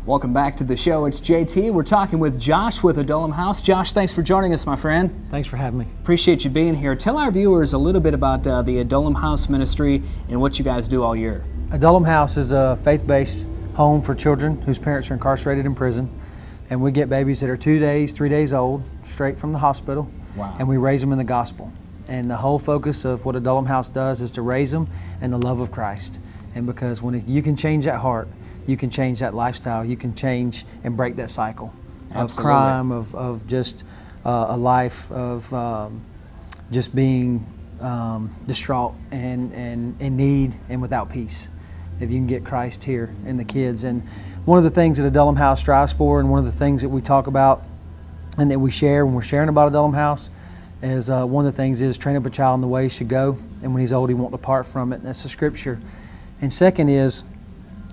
Welcome back to the show. It's JT. We're talking with Josh with Adullam House. Josh, thanks for joining us, my friend. Thanks for having me. Appreciate you being here. Tell our viewers a little bit about the Adullam House ministry and what you guys do all year. Adullam House is a faith-based home for children whose parents are incarcerated in prison. And we get babies that are 2 days, 3 days old, straight from the hospital. Wow. And we raise them in the gospel. And the whole focus of what Adullam House does is to raise them in the love of Christ. And because when you can change that heart, you can change that lifestyle, you can change and break that cycle of crime, of just a life of just being distraught and in need and without peace. If you can get Christ here in the kids. And one of the things that Adullam House strives for, and one of the things that we talk about and that we share when we're sharing about Adullam House, is one of the things is train up a child in the way he should go, and when he's old he won't depart from it. And that's the scripture. And second is,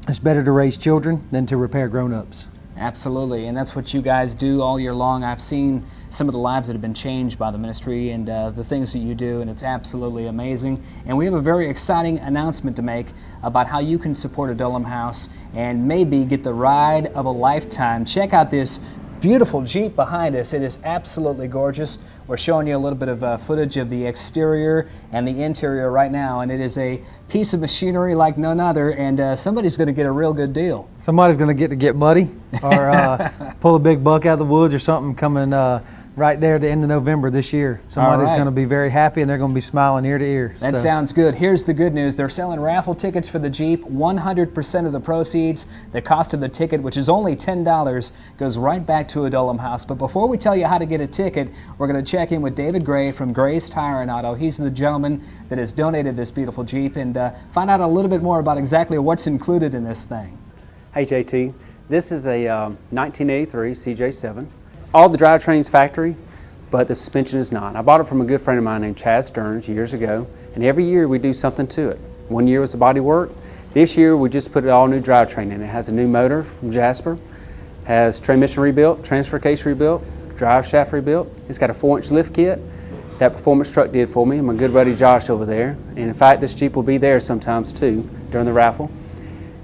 it's better to raise children than to repair grown-ups. Absolutely, and that's what you guys do all year long. I've seen some of the lives that have been changed by the ministry and the things that you do, and it's absolutely amazing. And we have a very exciting announcement to make about how you can support Adullam House and maybe get the ride of a lifetime. Check out this beautiful Jeep behind us. It is absolutely gorgeous. We're showing you a little bit of footage of the exterior and the interior right now, and it is a piece of machinery like none other, and somebody's going to get a real good deal. Somebody's going to get muddy or pull a big buck out of the woods or something coming right there at the end of November this year. Somebody's going to be very happy, and they're going to be smiling ear to ear. That sounds good. Here's the good news. They're selling raffle tickets for the Jeep. 100% of the proceeds, the cost of the ticket, which is only $10, goes right back to Adullam House. But before we tell you how to get a ticket, we're going to check in with David Gray from Gray's Tire and Auto. He's the gentleman that has donated this beautiful Jeep, and find out a little bit more about exactly what's included in this thing. Hey JT, this is a 1983 CJ7. All the drivetrain's factory, but the suspension is not. I bought it from a good friend of mine named Chad Stearns years ago, and every year we do something to it. One year was the body work. This year we just put an all new drivetrain in. It has a new motor from Jasper, has transmission rebuilt, transfer case rebuilt, drive shaft rebuilt. It's got a 4-inch lift kit that Performance Truck did for me, and my good buddy Josh over there. And in fact, this Jeep will be there sometimes too during the raffle.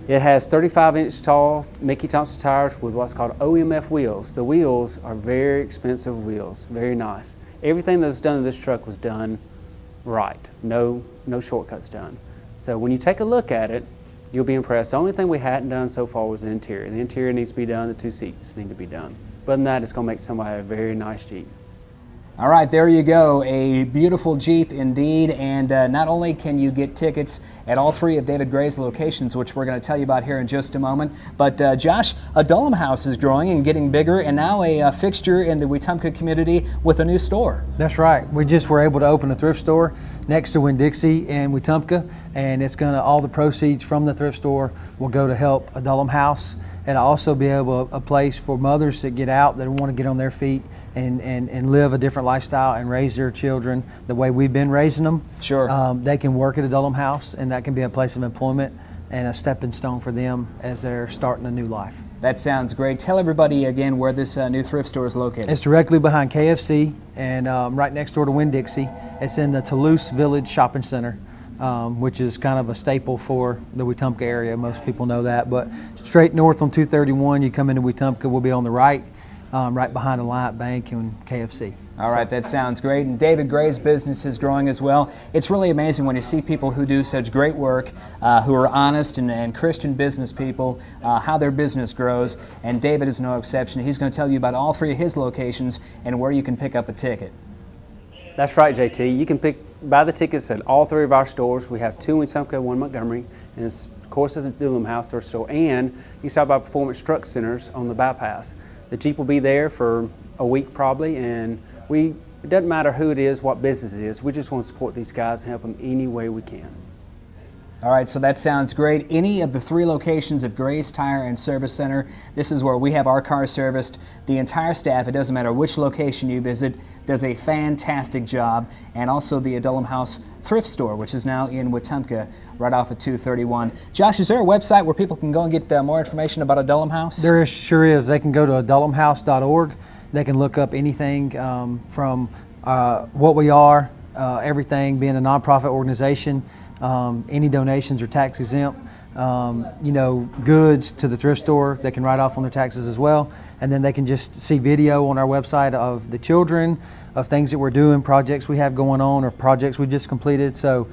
It has 35-inch tall Mickey Thompson tires with what's called OMF wheels. The wheels are very expensive wheels, very nice. Everything that was done to this truck was done right. No shortcuts done. So when you take a look at it, you'll be impressed. The only thing we hadn't done so far was the interior. The interior needs to be done, the 2 seats need to be done. But other than that, it's going to make somebody a very nice Jeep. All right, there you go. A beautiful Jeep indeed. And not only can you get tickets at all 3 of David Gray's locations, which we're going to tell you about here in just a moment, but Josh, Adullam House is growing and getting bigger, and now a fixture in the Wetumpka community with a new store. That's right. We just were able to open a thrift store next to Winn-Dixie in Wetumpka, and it's going to, all the proceeds from the thrift store will go to help Adullam House. And also be able a place for mothers that get out, that want to get on their feet and live a different lifestyle and raise their children the way we've been raising them. Sure. They can work at Adullam House, and that can be a place of employment and a stepping stone for them as they're starting a new life. That sounds great. Tell everybody again where this new thrift store is located. It's directly behind KFC and right next door to Winn-Dixie. It's in the Toulouse Village Shopping Center. Which is kind of a staple for the Wetumpka area. Most people know that. But straight north on 231, you come into Wetumpka, we'll be on the right, right behind Alliant Bank and KFC. All right, that sounds great. And David Gray's business is growing as well. It's really amazing when you see people who do such great work, who are honest and Christian business people, how their business grows. And David is no exception. He's going to tell you about all 3 of his locations and where you can pick up a ticket. That's right, JT. You can buy the tickets at all 3 of our stores. We have 2 in Wetumpka, 1 in Montgomery, and of course at the Adullam House thrift store. And you stop by Performance Truck Centers on the bypass. The Jeep will be there for a week probably, and it doesn't matter who it is, what business it is. We just want to support these guys and help them any way we can. All right, so that sounds great. Any of the 3 locations of Gray's Tire and Service Center, this is where we have our cars serviced. The entire staff, it doesn't matter which location you visit, does a fantastic job. And also the Adullam House thrift store, which is now in Wetumpka, right off of 231. Josh, is there a website where people can go and get more information about Adullam House? There sure is. They can go to adullamhouse.org. They can look up anything from what we are, everything being a nonprofit organization. Any donations are tax exempt. goods to the thrift store. They can write off on their taxes as well. And then they can just see video on our website of the children, of things that we're doing, projects we have going on, or projects we just completed. So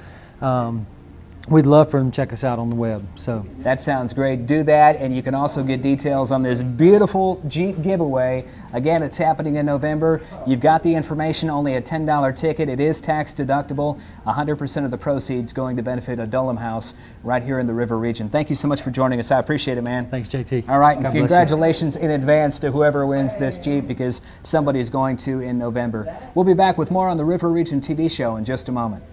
we'd love for them to check us out on the web. So that sounds great. Do that, and you can also get details on this beautiful Jeep giveaway. Again, it's happening in November. You've got the information, only a $10 ticket. It is tax deductible. 100% of the proceeds going to benefit Adullam House right here in the River region. Thank you so much for joining us. I appreciate it, man. Thanks, JT. All right, and God bless you. congratulations in advance to whoever wins this Jeep, because somebody's going to in November. We'll be back with more on the River Region TV show in just a moment.